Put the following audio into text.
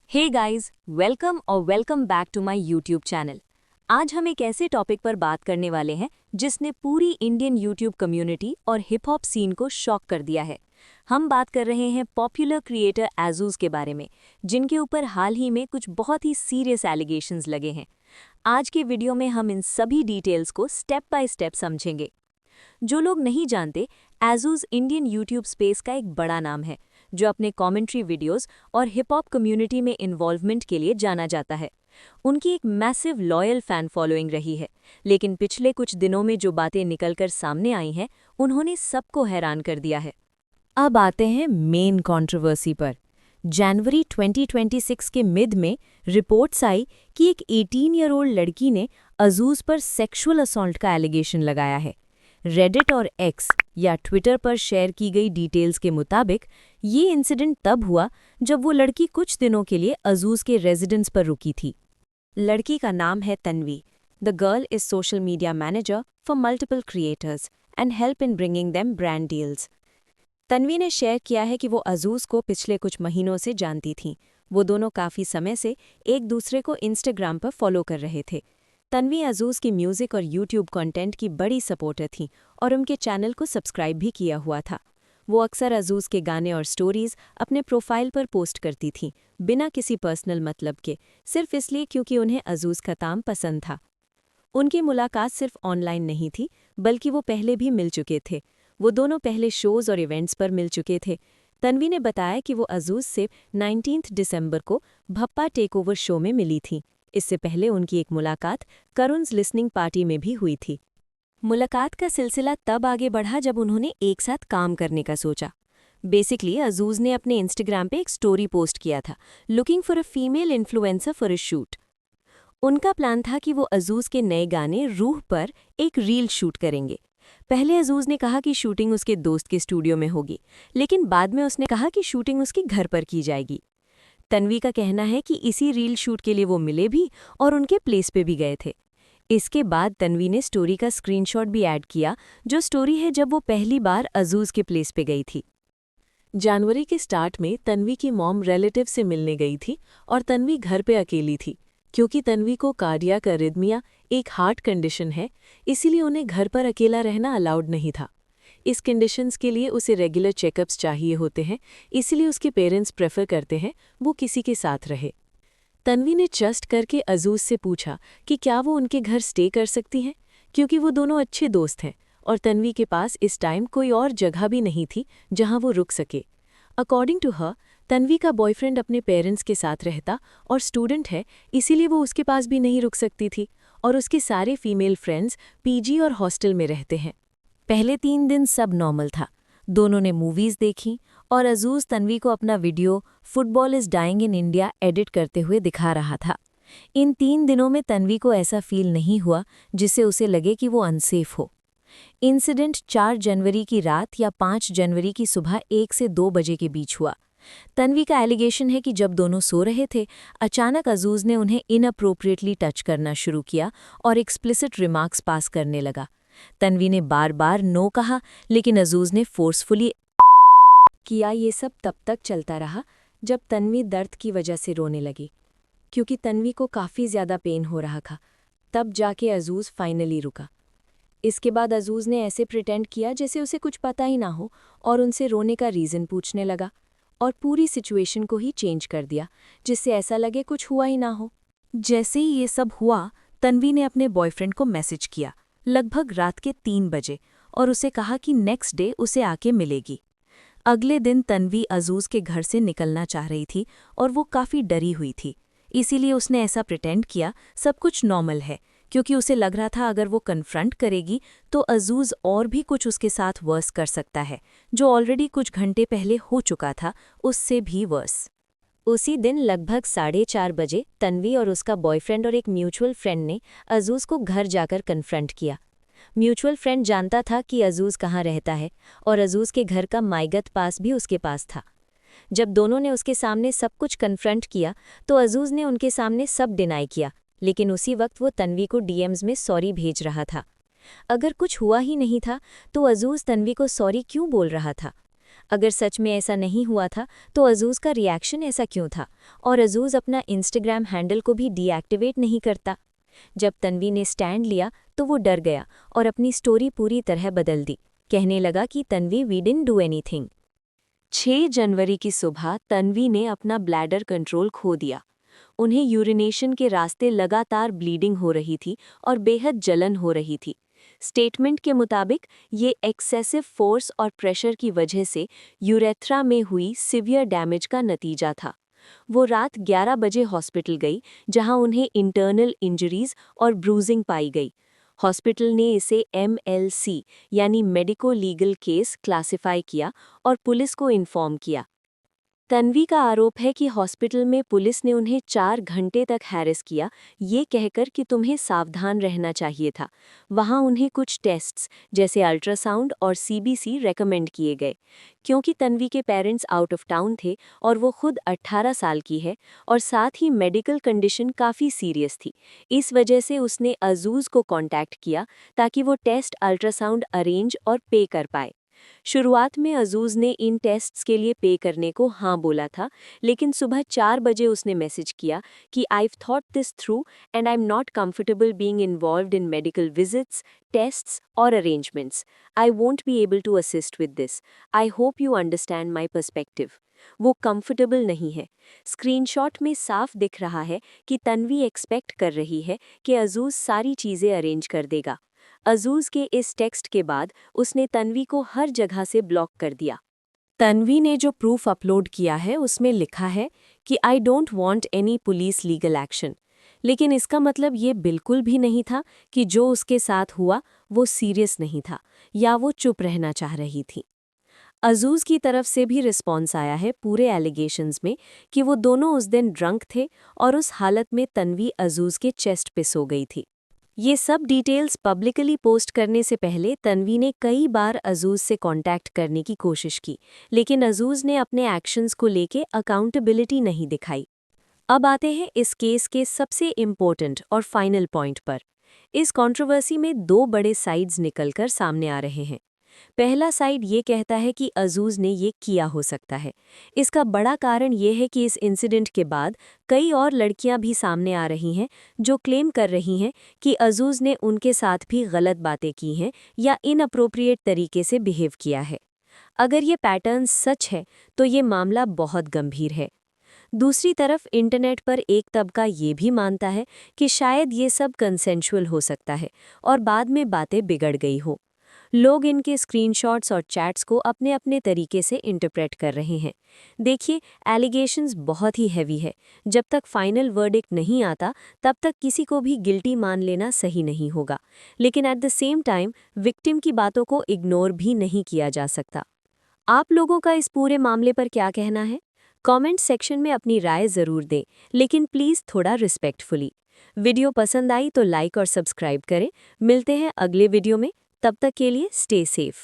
Hey guys, welcome back to my YouTube channel. आज हम एक ऐसे टॉपिक पर बात करने वाले हैं जिसने पूरी इंडियन यूट्यूब कम्युनिटी और हिप हॉप सीन को शॉक कर दिया है। हम बात कर रहे हैं पॉपुलर क्रिएटर एजूज के बारे में, जिनके ऊपर हाल ही में कुछ बहुत ही सीरियस एलिगेशंस लगे हैं। आज के वीडियो में हम इन सभी डिटेल्स को स्टेप बाय स्टेप समझेंगे। जो लोग नहीं जानते, एजूज इंडियन यूट्यूब स्पेस का एक बड़ा नाम है, जो अपने कमेंट्री वीडियोस और हिप हॉप कम्युनिटी में इन्वॉल्वमेंट के लिए जाना जाता है। उनकी एक मैसिव लॉयल फैन फॉलोइंग रही है, लेकिन पिछले कुछ दिनों में जो बातें निकलकर सामने आई हैं, उन्होंने सबको हैरान कर दिया है। अब आते हैं मेन कंट्रोवर्सी पर। जनवरी 2026 के मिड में रिपोर्ट्स आई कि एक 18 ईयर ओल्ड लड़की ने अजूज पर सेक्सुअल असॉल्ट का एलिगेशन लगाया है। रेडिट और एक्स या ट्विटर पर शेयर की गई डिटेल्स के मुताबिक ये इंसिडेंट तब हुआ जब वो लड़की कुछ दिनों के लिए अजूज के रेजिडेंस पर रुकी थी। लड़की का नाम है Tanvi. The girl is social media manager for multiple creators and help in bringing them brand deals. Tanvi ने शेयर किया है कि वो अजूज को पिछले कुछ महीनों से जानती थीं। वो दोनों काफ़ी समय से एक दूसरे को इंस्टाग्राम पर फॉलो कर रहे थे। तन्वी अजूज की म्यूज़िक और यूट्यूब कंटेंट की बड़ी सपोर्टर थी और उनके चैनल को सब्सक्राइब भी किया हुआ था। वो अक्सर अजूज के गाने और स्टोरीज अपने प्रोफाइल पर पोस्ट करती थीं, बिना किसी पर्सनल मतलब के, सिर्फ इसलिए क्योंकि उन्हें अजूज का काम पसंद था। उनकी मुलाकात सिर्फ ऑनलाइन नहीं थी, बल्कि वो पहले भी मिल चुके थे। वो दोनों पहले शोज़ और इवेंट्स पर मिल चुके थे। तन्वी ने बताया कि वो अजूज से 19 दिसंबर को भप्पा टेकओवर शो में मिली थी। इससे पहले उनकी एक मुलाकात करुण's लिसनिंग पार्टी में भी हुई थी। मुलाकात का सिलसिला तब आगे बढ़ा जब उन्होंने एक साथ काम करने का सोचा। बेसिकली अजूज ने अपने इंस्टाग्राम पे एक स्टोरी पोस्ट किया था, looking for a female influencer for a shoot. उनका प्लान था कि वो अजूज के नए गाने रूह पर एक रील शूट करेंगे। पहले अजूज ने कहा कि शूटिंग उसके दोस्त के स्टूडियो में होगी, लेकिन बाद में उसने कहा कि शूटिंग उसके घर पर की जाएगी। तन्वी का कहना है कि इसी रील शूट के लिए वो मिले भी और उनके प्लेस पे भी गए थे। इसके बाद तन्वी ने स्टोरी का स्क्रीनशॉट भी ऐड किया, जो स्टोरी है जब वो पहली बार अजूज के प्लेस पे गई थी। जनवरी के स्टार्ट में तन्वी की मॉम रिलेटिव से मिलने गई थी और तन्वी घर पे अकेली थी। क्योंकि तन्वी को कार्डियक अरिथमिया, एक हार्ट कंडीशन है, इसीलिए उन्हें घर पर अकेला रहना अलाउड नहीं था। इस कंडीशंस के लिए उसे रेगुलर चेकअप्स चाहिए होते हैं, इसीलिए उसके पेरेंट्स प्रेफर करते हैं वो किसी के साथ रहे। तन्वी ने ट्रस्ट करके अजूज से पूछा कि क्या वो उनके घर स्टे कर सकती हैं, क्योंकि वो दोनों अच्छे दोस्त हैं और तन्वी के पास इस टाइम कोई और जगह भी नहीं थी जहां वो रुक सके। अकॉर्डिंग टू हर, तन्वी का बॉयफ्रेंड अपने पेरेंट्स के साथ रहता और स्टूडेंट है, इसीलिए वो उसके पास भी नहीं रुक सकती थी, और उसके सारे फीमेल फ्रेंड्स पीजी और हॉस्टल में रहते हैं। पहले 3 दिन सब नॉर्मल था। दोनों ने मूवीज़ देखी और अजूज तन्वी को अपना video football is dying in India edit करते हुए दिखा रहा था। इन 3 दिनों में तन्वी को ऐसा फील नहीं हुआ जिससे उसे लगे कि वो अनसेफ हो। इंसिडेंट 4 जनवरी की रात या 5 जनवरी की सुबह 1 से 2 बजे के बीच हुआ। तन्वी का एलिगेशन है कि जब दोनों सो रहे थे, अचानक अजूज ने उन्हें इनअप्रोप्रिएटली टच करना शुरू किया और एक्सप्लिसिट रिमार्क्स पास करने लगा। तन्वी ने बार बार नो कहा, लेकिन अजूज ने फोर्सफुली किया। ये सब तब तक चलता रहा जब तन्वी दर्द की वजह से रोने लगी, क्योंकि तन्वी को काफ़ी ज़्यादा पेन हो रहा था। तब जाके अजूज फाइनली रुका। इसके बाद अजूज ने ऐसे प्रिटेंड किया जैसे उसे कुछ पता ही ना हो और उनसे रोने का रीज़न पूछने लगा, और पूरी सिचुएशन को ही चेंज कर दिया, जिससे ऐसा लगे कुछ हुआ ही ना हो। जैसे ही ये सब हुआ, तन्वी ने अपने बॉयफ्रेंड को मैसेज किया लगभग रात के 3 बजे और उसे कहा कि नेक्स्ट डे उसे आके मिलेगी। अगले दिन तन्वी अजूज के घर से निकलना चाह रही थी और वो काफ़ी डरी हुई थी, इसीलिए उसने ऐसा प्रिटेंड किया सब कुछ नॉर्मल है, क्योंकि उसे लग रहा था अगर वो कन्फ्रंट करेगी तो अजूज और भी कुछ उसके साथ वर्स कर सकता है, जो ऑलरेडी कुछ घंटे पहले हो चुका था, उससे भी वर्स। उसी दिन लगभग 4:30 बजे तन्वी और उसका बॉयफ्रेंड और एक म्यूचुअल फ्रेंड ने अजूज को घर जाकर कन्फ्रंट किया। म्यूचुअल फ्रेंड जानता था कि अजूज कहाँ रहता है और अजूज के घर का माइगत पास भी उसके पास था। जब दोनों ने उसके सामने सब कुछ कन्फ्रंट किया तो अजूज ने उनके सामने सब डिनाई किया, लेकिन उसी वक्त वो तन्वी को डीएम्स में सॉरी भेज रहा था। अगर कुछ हुआ ही नहीं था तो अजूज तन्वी को सॉरी क्यों बोल रहा था? अगर सच में ऐसा नहीं हुआ था तो अज़ूज़ का रिएक्शन ऐसा क्यों था, और अज़ूज़ अपना इंस्टाग्राम हैंडल को भी डीएक्टिवेट नहीं करता। जब तन्वी ने स्टैंड लिया तो वो डर गया और अपनी स्टोरी पूरी तरह बदल दी। कहने लगा कि Tanvi we didn't do anything. 6 जनवरी की सुबह तन्वी ने अपना ब्लैडर कंट्रोल खो दिया। उन्हें यूरिनेशन के रास्ते लगातार ब्लीडिंग हो रही थी और बेहद जलन हो रही थी। स्टेटमेंट के मुताबिक ये एक्सेसिव फोर्स और प्रेशर की वजह से यूरेथ्रा में हुई सिवियर डैमेज का नतीजा था। वो रात 11 बजे हॉस्पिटल गई, जहां उन्हें इंटरनल इंजरीज और ब्रूजिंग पाई गई। हॉस्पिटल ने इसे MLC यानी मेडिको लीगल केस क्लासिफाई किया और पुलिस को इन्फॉर्म किया। तन्वी का आरोप है कि हॉस्पिटल में पुलिस ने उन्हें 4 घंटे तक हैरेस किया, ये कहकर कि तुम्हें सावधान रहना चाहिए था। वहां उन्हें कुछ टेस्ट्स जैसे अल्ट्रासाउंड और CBC रेकमेंड किए गए। क्योंकि तन्वी के पेरेंट्स आउट ऑफ टाउन थे और वो खुद 18 साल की है और साथ ही मेडिकल कंडीशन काफ़ी सीरियस थी, इस वजह से उसने अज़ूज़ को कांटेक्ट किया ताकि वो टेस्ट अल्ट्रासाउंड अरेंज और पे कर पाए। शुरुआत में अज़ूज़ ने इन टेस्ट्स के लिए पे करने को हाँ बोला था, लेकिन सुबह 4 बजे उसने मैसेज किया कि I've thought this through and I'm not comfortable being involved in medical visits, tests or arrangements. I won't be able to assist with this. I hope you understand my perspective. वो comfortable नहीं है। Screenshot में साफ दिख रहा है कि Tanvi expect कर रही है कि अज़ूज़ सारी चीज़ें अरेंज कर देगा। अज़ूज़ के इस टेक्स्ट के बाद उसने तन्वी को हर जगह से ब्लॉक कर दिया। तन्वी ने जो प्रूफ अपलोड किया है उसमें लिखा है कि I don't want any police legal action, लेकिन इसका मतलब ये बिल्कुल भी नहीं था कि जो उसके साथ हुआ वो सीरियस नहीं था या वो चुप रहना चाह रही थी। अज़ूज़ की तरफ से भी रिस्पॉन्स आया है पूरे एलिगेशंस में कि वो दोनों उस दिन ड्रंक थे और उस हालत में तन्वी अज़ूज़ के चेस्ट पे सो गई थी। ये सब डिटेल्स पब्लिकली पोस्ट करने से पहले तन्वी ने कई बार अज़ूज़ से कांटेक्ट करने की कोशिश की, लेकिन अज़ूज़ ने अपने एक्शंस को लेके अकाउंटेबिलिटी नहीं दिखाई। अब आते हैं इस केस के सबसे इम्पोर्टेंट और फाइनल पॉइंट पर। इस कंट्रोवर्सी में 2 बड़े साइड्स निकलकर सामने आ रहे हैं। पहला साइड ये कहता है कि अज़ूज़ ने ये किया हो सकता है। इसका बड़ा कारण ये है कि इस इंसिडेंट के बाद कई और लड़कियां भी सामने आ रही हैं जो क्लेम कर रही हैं कि अज़ूज़ ने उनके साथ भी गलत बातें की हैं या इनअप्रोप्रिएट तरीके से बिहेव किया है। अगर ये पैटर्न सच है तो ये मामला बहुत गंभीर है। दूसरी तरफ इंटरनेट पर एक तबका ये भी मानता है कि शायद ये सब कंसेंशुअल हो सकता है और बाद में बातें बिगड़ गई हो। लोग इनके स्क्रीनशॉट्स और चैट्स को अपने अपने तरीके से इंटरप्रेट कर रहे हैं। देखिए, एलिगेशंस बहुत ही हैवी है। जब तक फाइनल वर्डिक्ट नहीं आता तब तक किसी को भी गिल्टी मान लेना सही नहीं होगा, लेकिन at the same time victim की बातों को इग्नोर भी नहीं किया जा सकता। आप लोगों का इस पूरे मामले पर क्या कहना है? कमेंट सेक्शन में अपनी राय ज़रूर दें, लेकिन प्लीज़ थोड़ा रिस्पेक्टफुली। वीडियो पसंद आई तो लाइक और सब्सक्राइब करें। मिलते हैं अगले वीडियो में, तब तक के लिए स्टे सेफ।